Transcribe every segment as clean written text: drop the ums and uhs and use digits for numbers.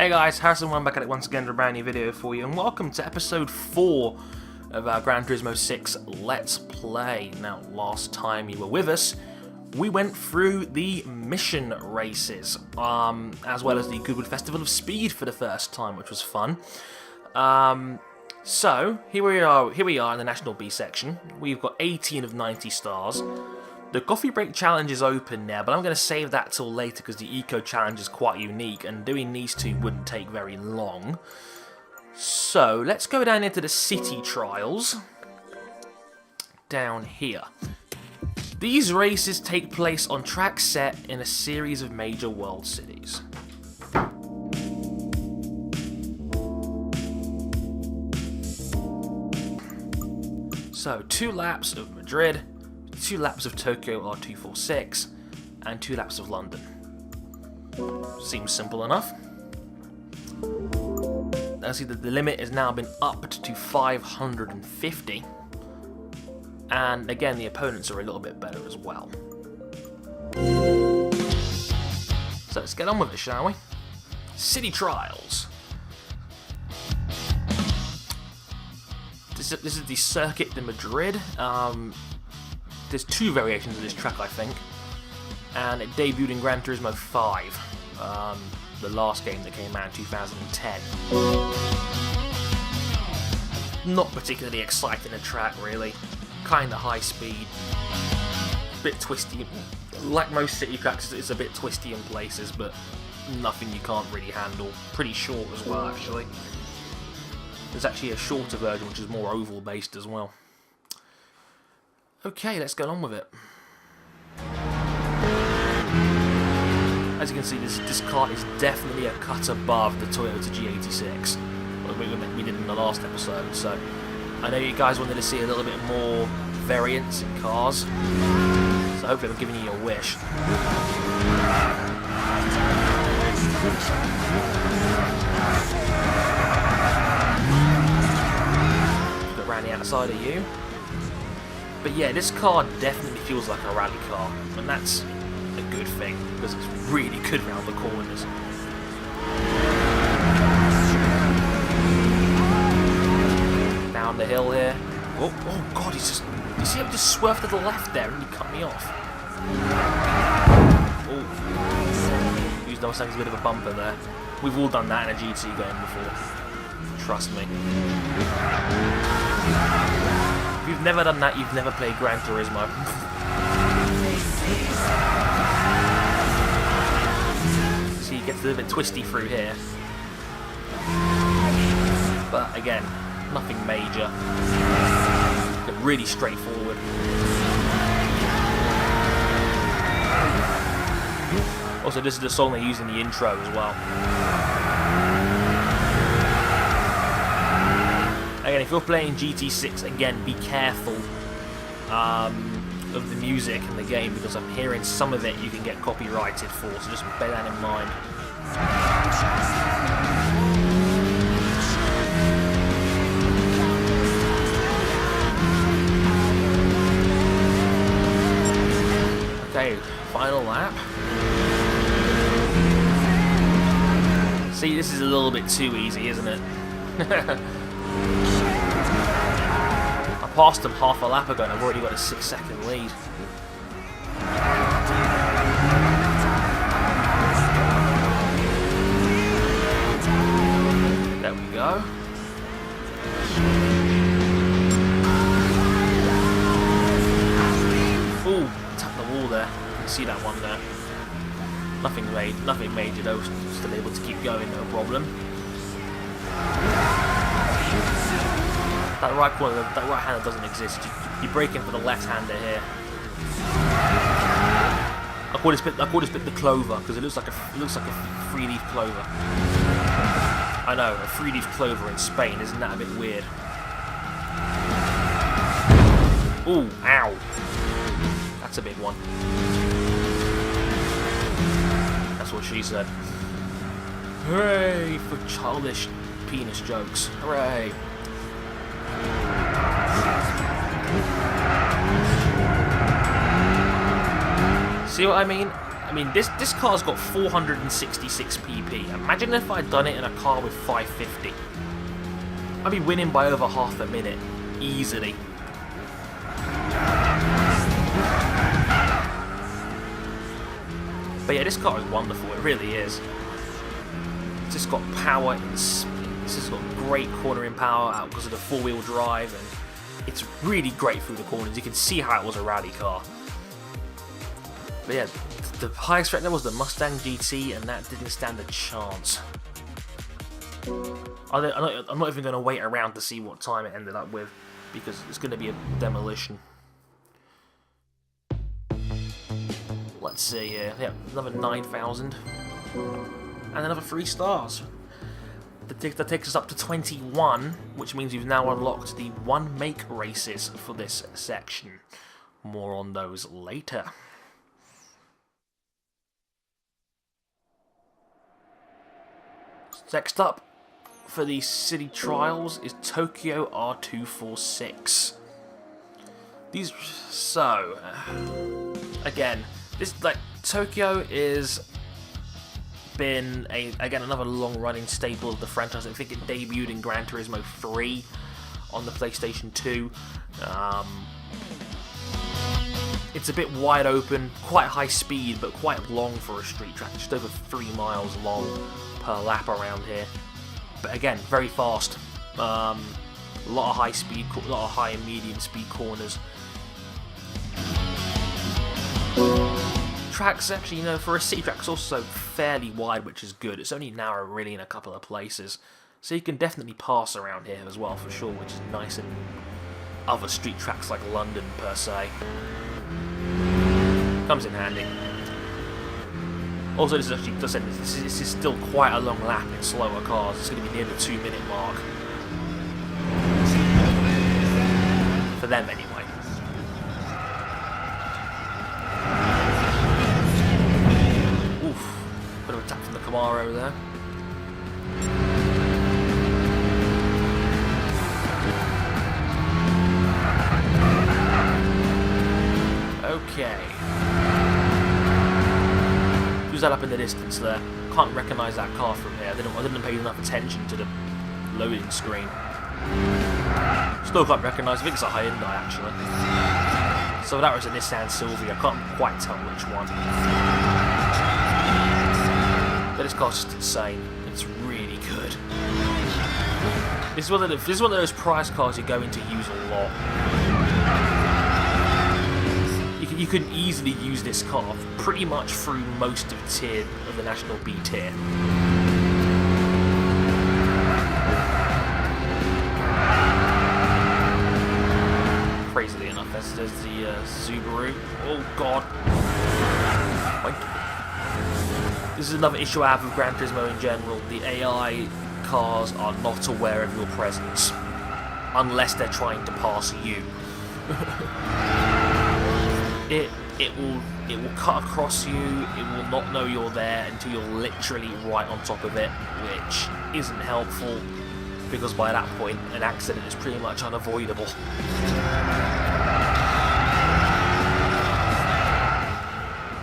Hey guys, Harrison1 back at it once again for a brand new video for you, and welcome to episode 4 of our Gran Turismo 6 Let's Play. Now, last time you were with us, we went through the mission races, as well as the Goodwood Festival of Speed for the first time, which was fun. So, here we are in the National B section. We've got 18 of 90 stars. The coffee break challenge is open now, but I'm going to save that till later because the eco challenge is quite unique and doing these two wouldn't take very long. So let's go down into the city trials down here. These races take place on tracks set in a series of major world cities. So 2 laps of Madrid, 2 laps of Tokyo R246, and 2 laps of London. Seems simple enough. Now see that the limit has now been upped to 550. And again, the opponents are a little bit better as well. So let's get on with it, shall we? City Trials. This is the Circuit de Madrid. There's 2 variations of this track, I think, and it debuted in Gran Turismo 5, the last game that came out in 2010. Not particularly exciting a track, really. Kinda high speed, bit twisty. Like most city tracks, it's a bit twisty in places, but nothing you can't really handle. Pretty short as well, actually. There's actually a shorter version which is more oval based as well. Okay, let's get on with it. As you can see, this car is definitely a cut above the Toyota G86, what we did in the last episode. So I know you guys wanted to see a little bit more variance in cars, so hopefully I'm giving you your wish. Go around the outside of you. But yeah, this car definitely feels like a rally car, and that's a good thing, because it's really good round the corners. Down the hill here. Oh god, he's just... You see him just swerve to the left there and he cut me off. Oh. Used almost like a bit of a bumper there. We've all done that in a GT game before. Trust me. If you've never done that, you've never played Gran Turismo. See, it gets a little bit twisty through here. But again, nothing major. Really straightforward. Also, this is the song they use in the intro as well. Again, if you're playing GT6, again, be careful of the music in the game, because I'm hearing some of it you can get copyrighted for, so just bear that in mind. Okay, final lap. See, this is a little bit too easy, isn't it? I passed him half a lap ago and I've already got a 6-second lead. There we go. Ooh, tapped the wall there. You can see that one there. Nothing major though, still able to keep going, no problem. That right corner, that right hander doesn't exist. You break in for the left hander here. I call this bit the clover because it looks like a 3-leaf clover. I know, a 3-leaf clover in Spain, isn't that a bit weird? Ooh, ow! That's a big one. That's what she said. Hooray for childish penis jokes. Hooray. See what I mean? I mean, this car's got 466 pp. Imagine if I'd done it in a car with 550. I'd be winning by over half a minute, easily. But yeah, this car is wonderful, it really is. It's just got power, it's just got great cornering power out because of the four-wheel drive, and it's really great through the corners. You can see how it was a rally car. But yeah, the highest threat there was the Mustang GT, and that didn't stand a chance. I'm not even going to wait around to see what time it ended up with, because it's going to be a demolition. Let's see here. Yeah, another 9,000. And another 3 stars. That takes us up to 21, which means we've now unlocked the one-make races for this section. More on those later. Next up for the city trials is Tokyo R246. Again, Tokyo is been again another long-running staple of the franchise. I think it debuted in Gran Turismo 3 on the PlayStation 2. It's a bit wide open, quite high speed, but quite long for a street track. Just over 3 miles long per lap around here. But again, very fast. A lot of high speed, a lot of high and medium speed corners. Tracks actually, you know, for a city track, it's also fairly wide, which is good. It's only narrow really in a couple of places, so you can definitely pass around here as well for sure, which is nice in other street tracks like London per se. Comes in handy. Also, this is actually, this is still quite a long lap in slower cars. It's going to be near the 2-minute mark for them anyway. Bit of attack from the Camaro there. Okay. Who's that up in the distance there? Can't recognise that car from here. I didn't pay enough attention to the loading screen. Still can't recognise. I think it's a Hyundai actually. So that was a Nissan Silvia. I can't quite tell which one. But this car's just insane. It's really good. This is one of those prize cars you're going to use a lot. You can easily use this car pretty much through most of the National B tier. Crazily enough, there's the Subaru. Oh god. This is another issue I have with Gran Turismo in general. The AI cars are not aware of your presence unless they're trying to pass you. It will cut across you. It will not know you're there until you're literally right on top of it, which isn't helpful because by that point an accident is pretty much unavoidable.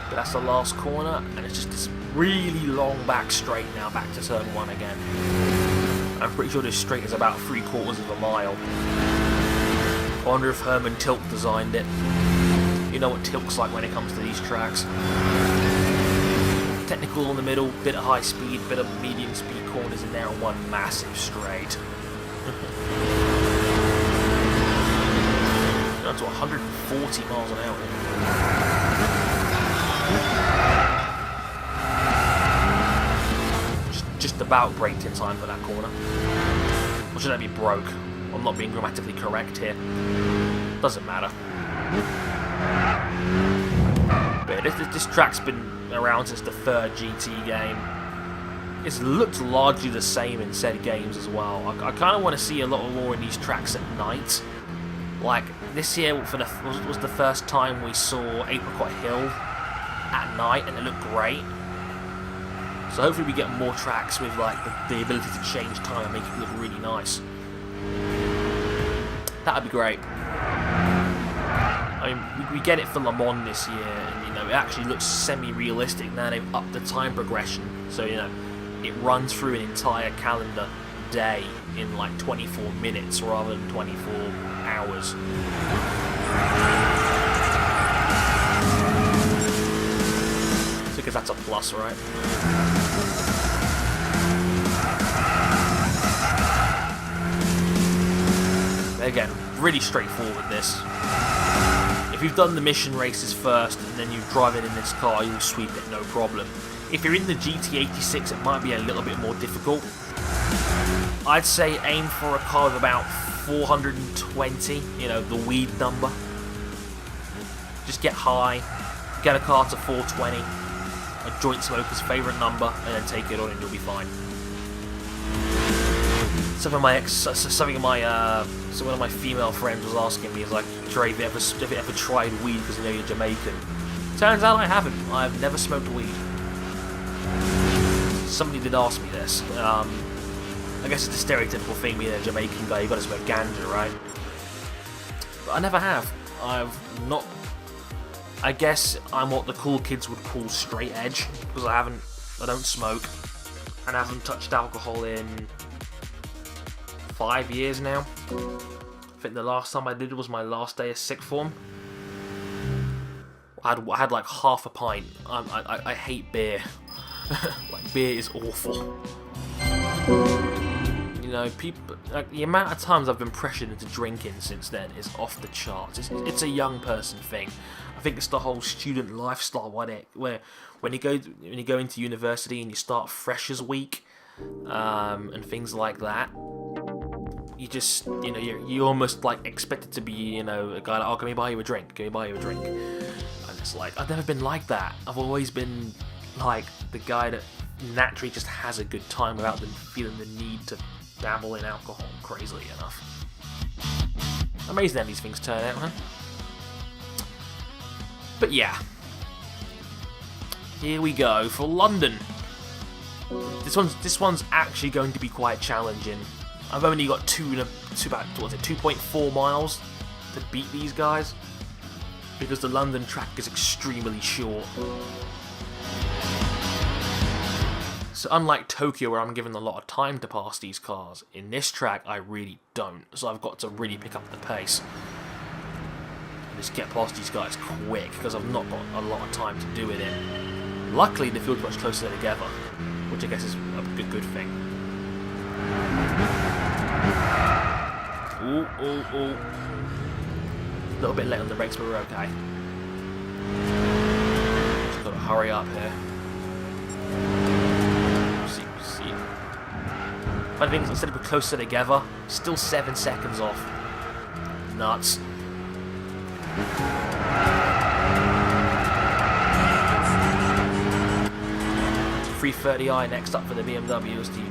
But that's the last corner, and it's just this really long back straight now, back to turn 1 again. I'm pretty sure this straight is about 3/4 of a mile. I wonder if Herman Tilke designed it. You know what Tilke's like when it comes to these tracks. Technical in the middle, bit of high speed, bit of medium speed corners in there, and one massive straight. Down to 140 miles an hour. Just about braked in time for that corner. Or should that be broke? I'm not being grammatically correct here. Doesn't matter. But this track's been around since the 3rd GT game. It's looked largely the same in said games as well. I kind of want to see a lot more in these tracks at night. Like, this year was the first time we saw Apricot Hill at night, and it looked great. So hopefully we get more tracks with like the ability to change time and make it look really nice. That'd be great. I I mean, we get it for Le Mans this year, and you know, it actually looks semi-realistic now. They've upped the time progression, so you know, it runs through an entire calendar day in like 24 minutes rather than 24 hours. So because that's a plus, right? Again, really straightforward this. If you've done the mission races first and then you drive it in this car, you'll sweep it no problem. If you're in the GT86, it might be a little bit more difficult. I'd say aim for a car of about 420, you know, the weed number. Just get high, get a car to 420, a joint smoker's favourite number, and then take it on and you'll be fine. So one of my female friends was asking me, is like, Dre, have you ever tried weed because you know you're Jamaican? Turns out I haven't. I've never smoked weed. Somebody did ask me this. I guess it's a stereotypical thing, being a Jamaican guy, you've got to smoke ganja, right? But I never have. I've not... I guess I'm what the cool kids would call straight edge, because I don't smoke, and I haven't touched alcohol in 5 years now. I think the last time I did it was my last day of sixth form. I had like half a pint. I hate beer. Like, beer is awful. You know, people, like, the amount of times I've been pressured into drinking since then is off the charts. It's a young person thing. I think it's the whole student lifestyle, where when you go into university and you start freshers week, and things like that. You just, you know, you're almost like expected to be, you know, a guy like, oh, can we buy you a drink? Can we buy you a drink? And it's like, I've never been like that. I've always been like the guy that naturally just has a good time without them feeling the need to dabble in alcohol crazily enough. Amazing how these things turn out, huh? But yeah. Here we go for London. This one's actually going to be quite challenging. I've only got 2.4 miles to beat these guys, because the London track is extremely short. So unlike Tokyo, where I'm given a lot of time to pass these cars, in this track I really don't. So I've got to really pick up the pace. Just get past these guys quick, because I've not got a lot of time to do it in. Luckily, they feel much closer together, which I guess is a good thing. Ooh. A little bit late on the brakes, but we're okay. Just gotta hurry up here. See. Funny thing is, instead of we're closer together, still 7 seconds off. Nuts. .330i next up for the BMW is the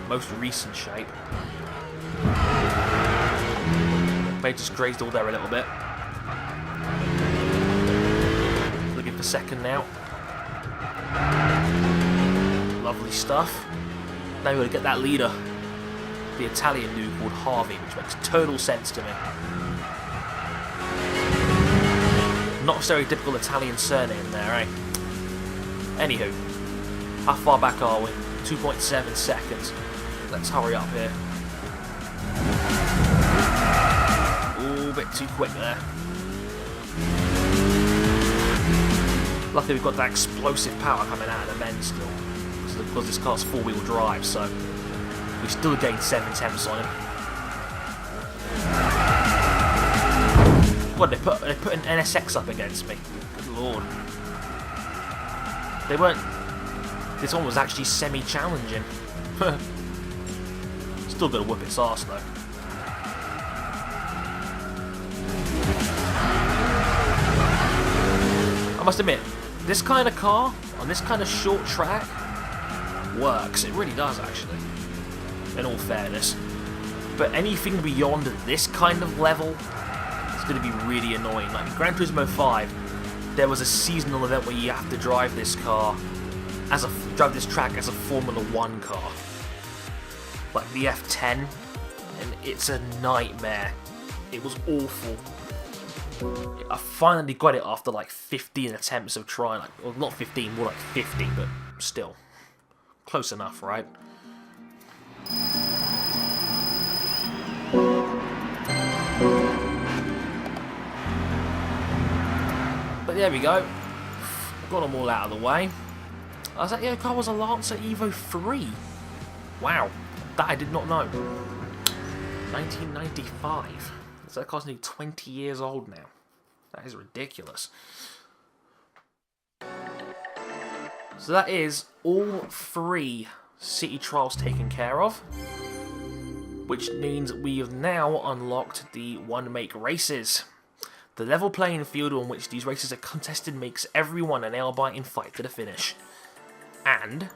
most recent shape. May just grazed all there a little bit. Looking for second now. Lovely stuff. Now we've got to get that leader, the Italian dude called Harvey, which makes total sense to me. Not a stereotypical Italian surname there, eh? Anywho, how far back are we? 2.7 seconds. Let's hurry up here. Ooh, a bit too quick there. Luckily we've got that explosive power coming out of the men still, because this car's four-wheel drive, so we still gained 7 tenths on him. What, they put an NSX up against me? Good lord. They weren't... This one was actually semi-challenging. Still gonna whoop its arse though. I must admit, this kind of car, on this kind of short track, works. It really does, actually. In all fairness. But anything beyond this kind of level is going to be really annoying. Like in Gran Turismo 5, there was a seasonal event where you have to drive this car drive this track as a Formula 1 car. Like the F10, and it's a nightmare. It was awful. I finally got it after like 15 attempts of trying, like, well, not 15, more like 50, but still. Close enough, right? But there we go. Got them all out of the way. I was like, yeah, the car was a Lancer Evo 3. Wow, that I did not know. 1995. So that car's nearly 20 years old now. That is ridiculous. So that is all 3 city trials taken care of, which means we have now unlocked the one-make races. The level playing field on which these races are contested makes everyone a nail-biting fight to the finish. And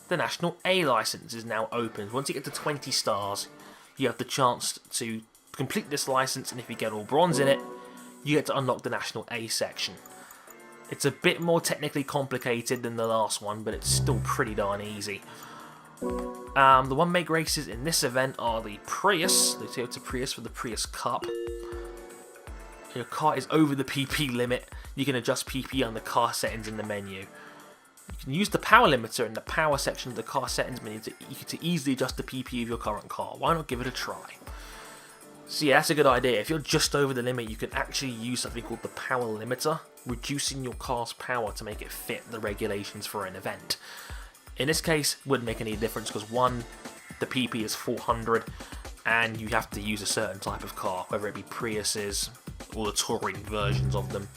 the National A license is now open. Once you get to 20 stars, you have the chance to complete this license, and if you get all bronze in it, you get to unlock the National A section. It's a bit more technically complicated than the last one, but it's still pretty darn easy. The one-make races in this event are the Prius, the Toyota Prius for the Prius Cup. Your car is over the PP limit. You can adjust PP on the car settings in the menu. You can use the power limiter in the power section of the car settings menu to easily adjust the PP of your current car. Why not give it a try? So yeah, that's a good idea. If you're just over the limit, you can actually use something called the power limiter, reducing your car's power to make it fit the regulations for an event. In this case, it wouldn't make any difference because one, the PP is 400, and you have to use a certain type of car, whether it be Priuses or the touring versions of them.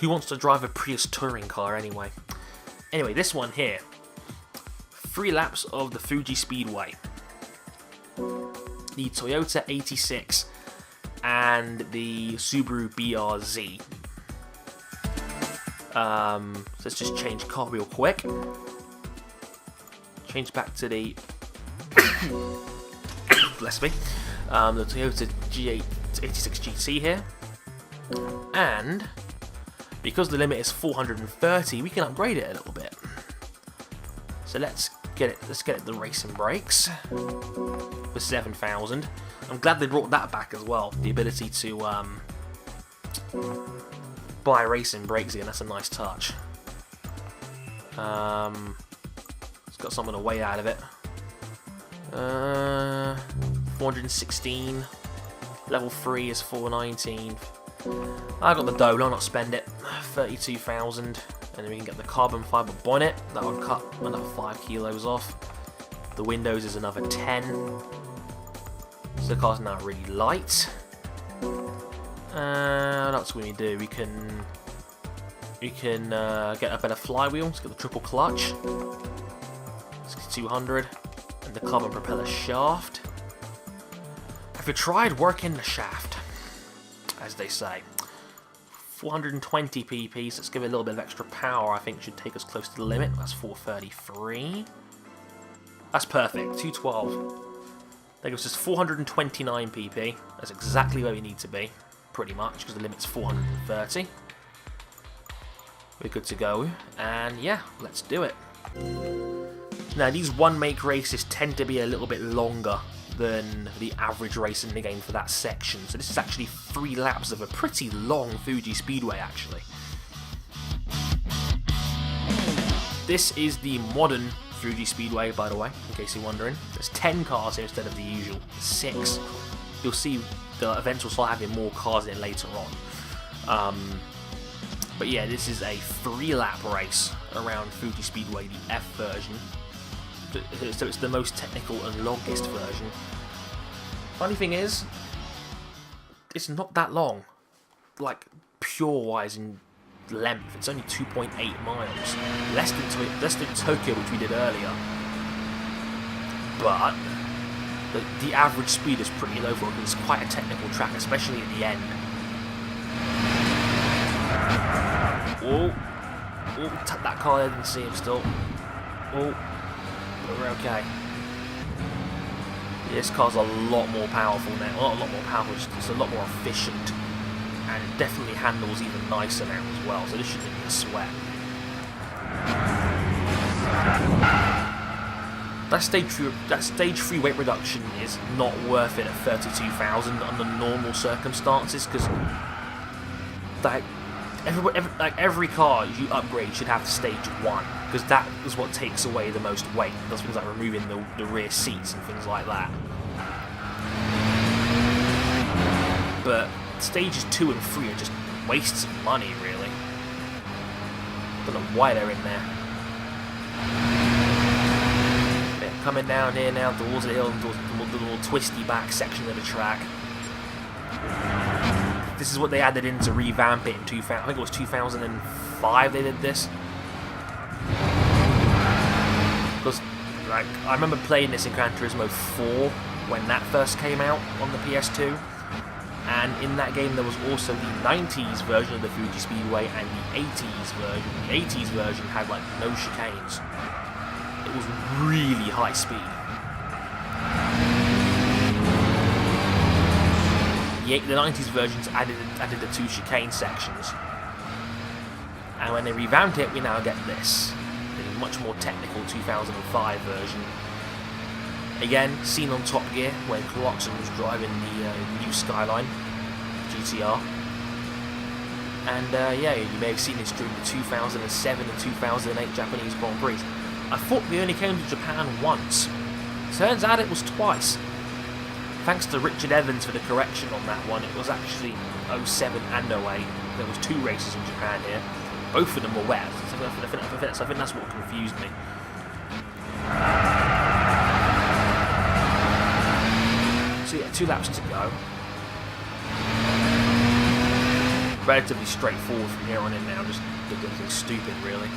Who wants to drive a Prius touring car anyway? Anyway, this one here, 3 laps of the Fuji Speedway, the Toyota 86, and the Subaru BRZ. So let's just change car real quick. Change back to the bless me, the Toyota G86 GT here, and because the limit is 430, we can upgrade it a little bit. So let's get it the racing brakes for 7,000. I'm glad they brought that back as well. The ability to buy racing brakes again. That's a nice touch. It's got some of the weight out of it. 416. Level 3 is 419. I got the dough, why not spend it? 32,000, and then we can get the carbon fibre bonnet. That will cut another 5 kilos off. The windows is another 10. So the car's now really light. What else can we do? We can get a better flywheel. Let's get the triple clutch. Let's get 200, and the carbon propeller shaft. Have you tried working the shaft? As they say. 420 pp, so let's give it a little bit of extra power. I think should take us close to the limit. That's 433. That's perfect. 212. That gives us 429 pp. That's exactly where we need to be, pretty much, because the limit's 430. We're good to go, and yeah, let's do it. Now, these one-make races tend to be a little bit longer than the average race in the game for that section. So this is actually 3 laps of a pretty long Fuji Speedway, actually. This is the modern Fuji Speedway, by the way, in case you're wondering. There's 10 cars here instead of the usual 6. You'll see the events will start having more cars in later on. But yeah, this is a 3-lap race around Fuji Speedway, the F version. So it's the most technical and longest version. Funny thing is, it's not that long. Like, pure-wise in length, it's only 2.8 miles. Less than Tokyo, which we did earlier. But the average speed is pretty low for it. It's quite a technical track, especially at the end. Oh, tap that car, I didn't see him still. Oh. But we're okay. This car's a lot more powerful now. Well, not a lot more powerful, it's a lot more efficient. And definitely handles even nicer now as well, so this shouldn't even sweat. That stage 3 weight reduction is not worth it at 32,000 under normal circumstances, because like every car you upgrade should have stage 1, because that is what takes away the most weight. Does things like removing the rear seats and things like that. But stages 2 and 3 are just wastes of money, really. Don't know why they're in there. They're coming down here now towards the hill and towards the little twisty back section of the track. This is what they added in to revamp it in 2000. I think it was 2005 they did this. Because, like, I remember playing this in Gran Turismo 4 when that first came out on the PS2. And in that game there was also the 90s version of the Fuji Speedway and the 80s version. The 80s version had, like, no chicanes. It was really high speed. The 90s versions added the 2 chicane sections, and when they revamped it, we now get this, the much more technical 2005 version. Again, seen on Top Gear when Clarkson was driving the new Skyline GTR, and yeah, you may have seen this during the 2007 and 2008 Japanese Grand Prix. I thought they only came to Japan once. Turns out it was twice. Thanks to Richard Evans for the correction on that one, it was actually 07 and 08. There was 2 races in Japan here. Both of them were wet, so I think that's what confused me. So yeah, 2 laps to go. Relatively straightforward from here on in now, just did anything stupid really.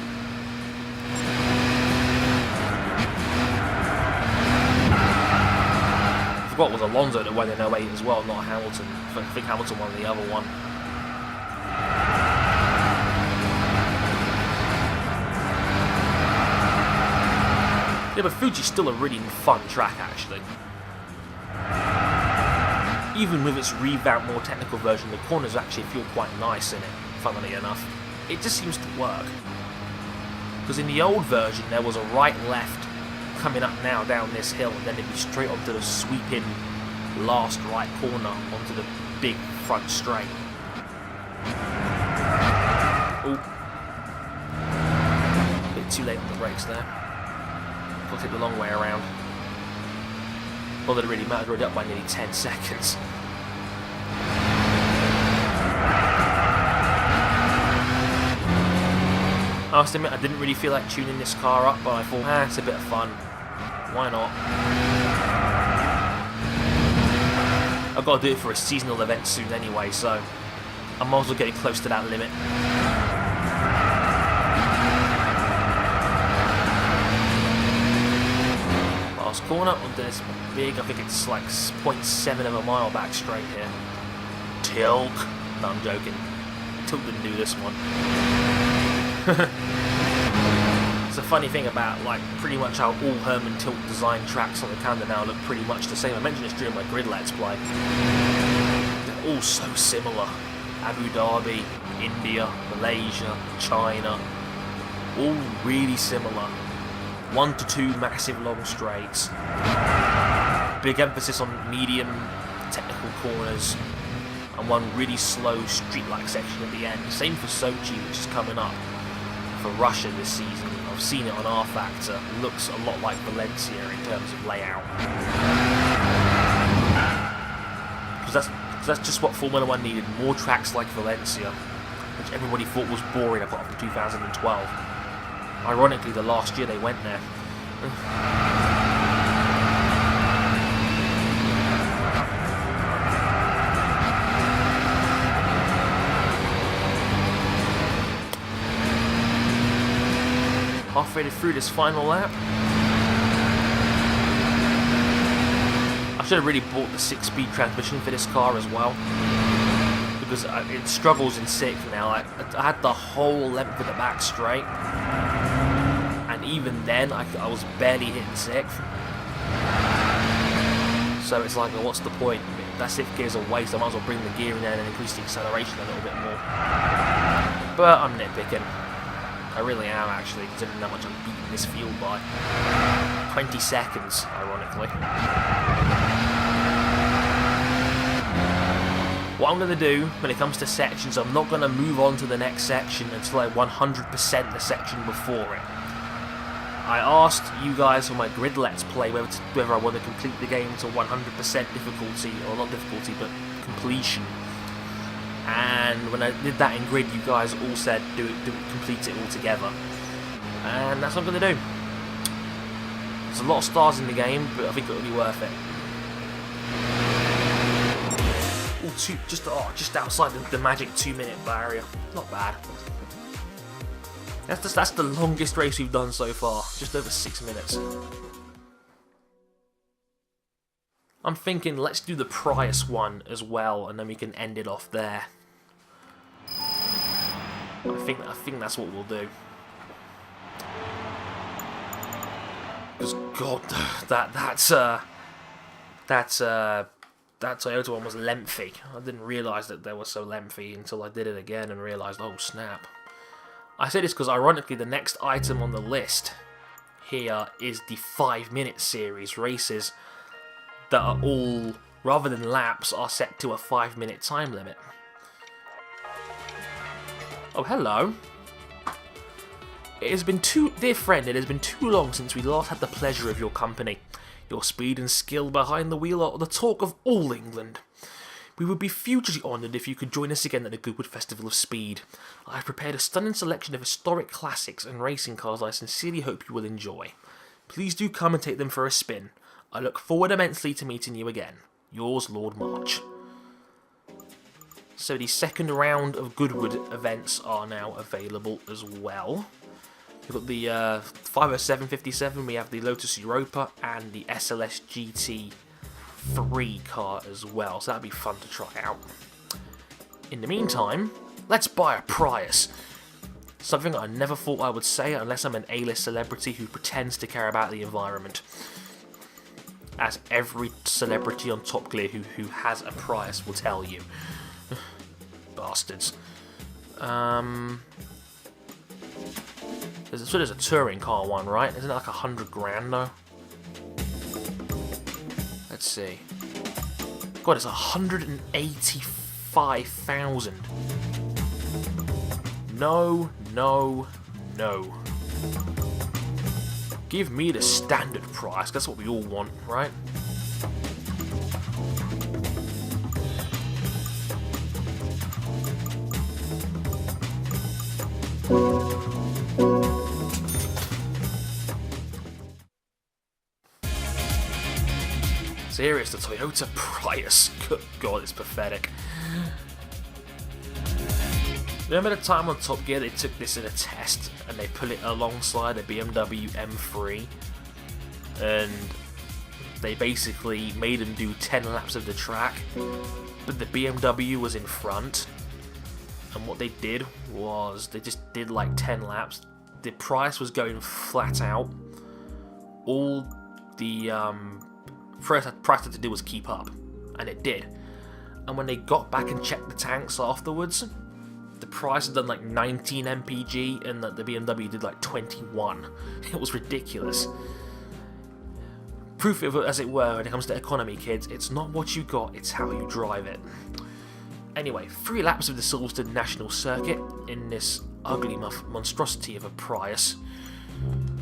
What was Alonso that won in 08 as well, not Hamilton. I think Hamilton won the other one. Yeah, but Fuji's still a really fun track actually. Even with its revamped, more technical version, the corners actually feel quite nice in it, funnily enough. It just seems to work. Because in the old version there was a right-left coming up now down this hill, and then it'd be straight onto the sweeping last right corner onto the big front straight. Oh, a bit too late on the brakes there. Got to take the long way around. Not that it really matters, we're up by nearly 10 seconds. I must admit, I didn't really feel like tuning this car up, but I thought, it's a bit of fun. Why not? I've got to do it for a seasonal event soon anyway, so I might as well get close to that limit. Last corner onto this big, I think it's like 0.7 of a mile back straight here. Tilt. No, I'm joking. Tilt didn't do this one. It's a funny thing about, like, pretty much how all Herman Tilt design tracks on the calendar now look pretty much the same. I mentioned this during my Grid Let's Play. They're all so similar. Abu Dhabi, India, Malaysia, China, all really similar. 1 to 2 massive long straights. Big emphasis on medium technical corners, and one really slow street-like section at the end. Same for Sochi, which is coming up for Russia this season. I've seen it on R Factor. It looks a lot like Valencia in terms of layout. Because that's just what Formula 1 needed, more tracks like Valencia, which everybody thought was boring apart from 2012. Ironically, the last year they went there. Halfway through this final lap. I should have really bought the 6-speed transmission for this car as well, because it struggles in 6th now. I had the whole length of the back straight, and even then I was barely hitting 6th. So it's like, well, what's the point? That 6th gear's a waste. I might as well bring the gear in there and increase the acceleration a little bit more. But I'm nitpicking. I really am, actually, considering how much I'm beating this field by. 20 seconds, ironically. What I'm going to do when it comes to sections, I'm not going to move on to the next section until I 100% the section before it. I asked you guys for my grid let's play whether I want to complete the game to 100% difficulty, or not difficulty, but completion. And when I did that in grid, you guys all said complete it all together. And that's what I'm going to do. There's a lot of stars in the game, but I think it'll be worth it. Just outside the magic 2-minute barrier. Not bad. That's the longest race we've done so far. Just over 6 minutes. I'm thinking let's do the Prius one as well, and then we can end it off there. I think that's what we'll do. Because God, that Toyota one was lengthy. I didn't realise that they were so lengthy until I did it again and realised, oh snap. I say this because ironically the next item on the list here is the 5-minute series races that are all, rather than laps, are set to a 5-minute time limit. Oh, hello. Dear friend, it has been too long since we last had the pleasure of your company. Your speed and skill behind the wheel are the talk of all England. We would be hugely honoured if you could join us again at the Goodwood Festival of Speed. I have prepared a stunning selection of historic classics and racing cars I sincerely hope you will enjoy. Please do come and take them for a spin. I look forward immensely to meeting you again. Yours, Lord March. So the second round of Goodwood events are now available as well. We've got the 507-57, we have the Lotus Europa and the SLS GT3 car as well, so that'd be fun to try out. In the meantime, let's buy a Prius. Something I never thought I would say unless I'm an A-list celebrity who pretends to care about the environment. As every celebrity on Top Gear who has a Prius will tell you. Bastards. There's a touring car one, right? Isn't it like 100 grand though? Let's see. God, it's 185,000. No, no, no. Give me the standard price. That's what we all want, right? Serious, the Toyota Prius. Good God, it's pathetic. Remember the time on Top Gear they took this in a test and they put it alongside a BMW M3 and they basically made them do 10 laps of the track, but the BMW was in front, and what they did was they just did like 10 laps. The Prius was going flat out. All the first Prius had to do was keep up, and it did. And when they got back and checked the tanks afterwards, the Prius had done like 19 mpg and the BMW did like 21. It was ridiculous. Proof of it, as it were, when it comes to economy, kids, it's not what you got, it's how you drive it. Anyway, 3 laps of the Silverstone National Circuit in this ugly monstrosity of a Prius.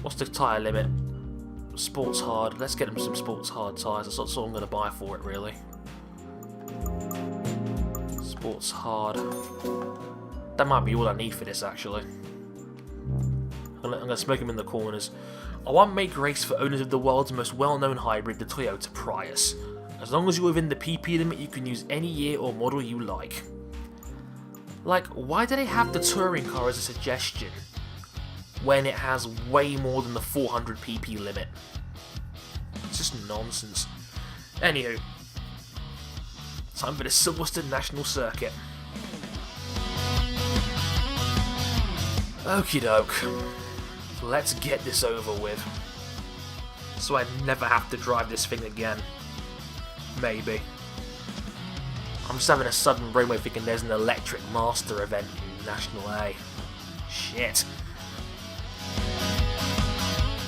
What's the tyre limit? Sports hard. Let's get them some sports hard tyres. That's all I'm going to buy for it, really. Sports hard. That might be all I need for this, actually. I'm going to smoke them in the corners. I want make race for owners of the world's most well-known hybrid, the Toyota Prius. As long as you're within the PP limit, you can use any year or model you like. Like, why do they have the touring car as a suggestion when it has way more than the 400 PP limit? It's just nonsense. Anywho, time for the Silverstone National Circuit. Okie doke. Let's get this over with. So I never have to drive this thing again. Maybe. I'm just having a sudden brainwave thinking there's an Electric Master event in National A. Shit.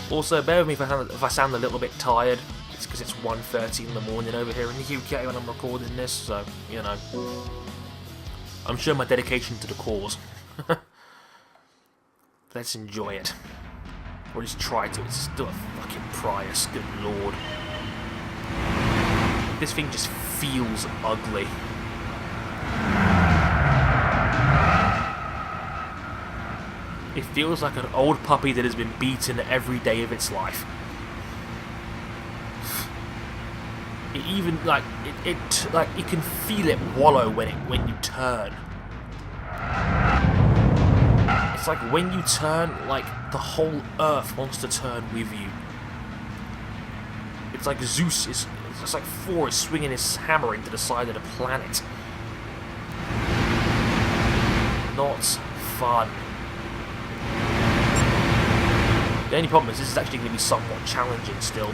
Also, bear with me if I sound a little bit tired. It's because it's 1:30 in the morning over here in the UK when I'm recording this, so, you know. I'm showing my dedication to the cause. Let's enjoy it. Or at least try to. It's still a fucking Prius, good lord. This thing just feels ugly. It feels like an old puppy that has been beaten every day of its life. It even like like you can feel it wallow when you turn. It's like when you turn, like the whole earth wants to turn with you. It's like Zeus is. It's like Thor is swinging his hammer into the side of the planet. Not fun. The only problem is this is actually going to be somewhat challenging still.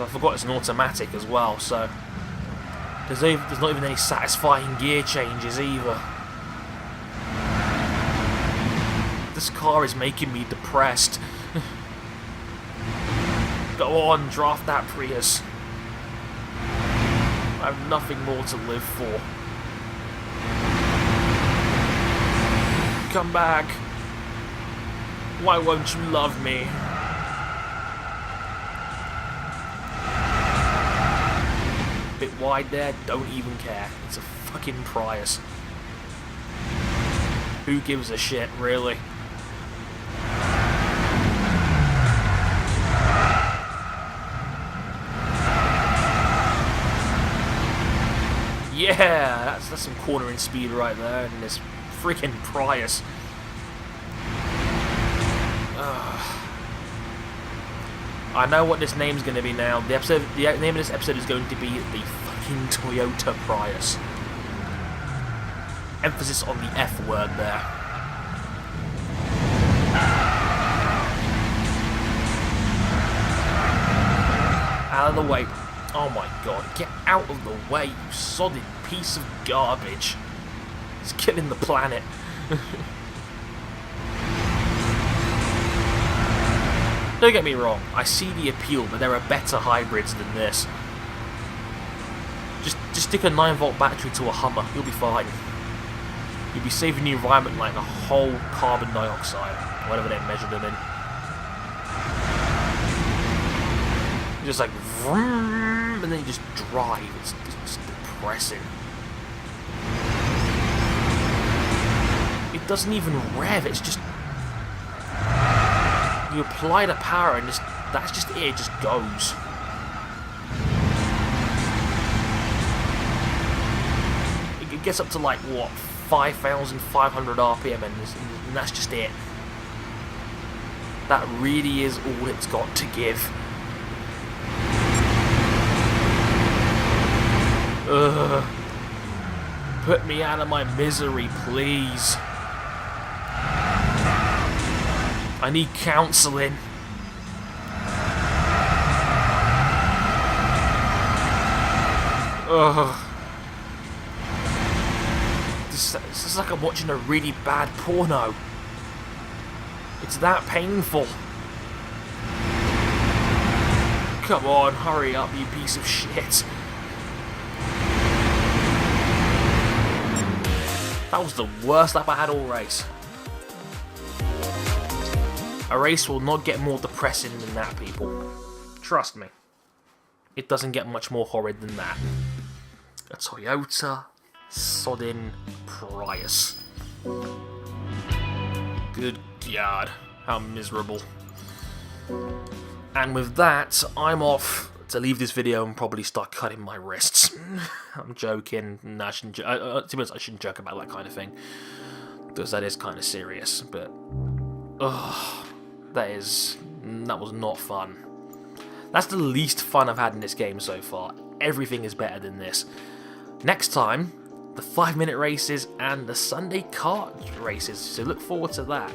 I forgot it's an automatic as well, so there's not even any satisfying gear changes either. This car is making me depressed. Go on, draft that Prius. I have nothing more to live for. Come back. Why won't you love me? Bit wide there, don't even care. It's a fucking Prius. Who gives a shit, really? Yeah, that's some cornering speed right there in this freaking Prius. I know what this name's going to be now. The name of this episode is going to be the fucking Toyota Prius. Emphasis on the F word there. Out of the way. Oh my god, get out of the way, you sodded piece of garbage. It's killing the planet. Don't get me wrong, I see the appeal, but there are better hybrids than this. Just stick a 9-volt battery to a Hummer, you'll be fine. You'll be saving the environment like a whole carbon dioxide, whatever they measure them in. Just like vroom, and then you just drive. It's depressing. It doesn't even rev. It's just you apply the power, and that's just it. It just goes. It gets up to like what 5,500 RPM, and that's just it. That really is all it's got to give. Ugh. Put me out of my misery, please. I need counseling. Ugh. This is like I'm watching a really bad porno. It's that painful. Come on, hurry up, you piece of shit. That was the worst lap I had all race. A race will not get more depressing than that, people. Trust me. It doesn't get much more horrid than that. A Toyota sodding Prius. Good God, how miserable. And with that, I'm off to leave this video and probably start cutting my wrists. I'm joking. Nah, I shouldn't to be honest, I shouldn't joke about that kind of thing, because that is kind of serious. But that was not fun. That's the least fun I've had in this game so far. Everything is better than this. Next time, the 5-minute races and the Sunday kart races. So look forward to that.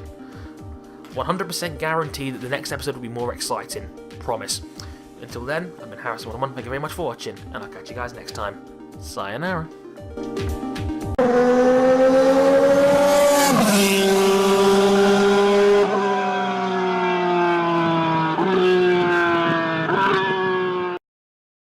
100% guarantee that the next episode will be more exciting. Promise. Until then, I've been Harrison101. Thank you very much for watching, and I'll catch you guys next time. Sayonara.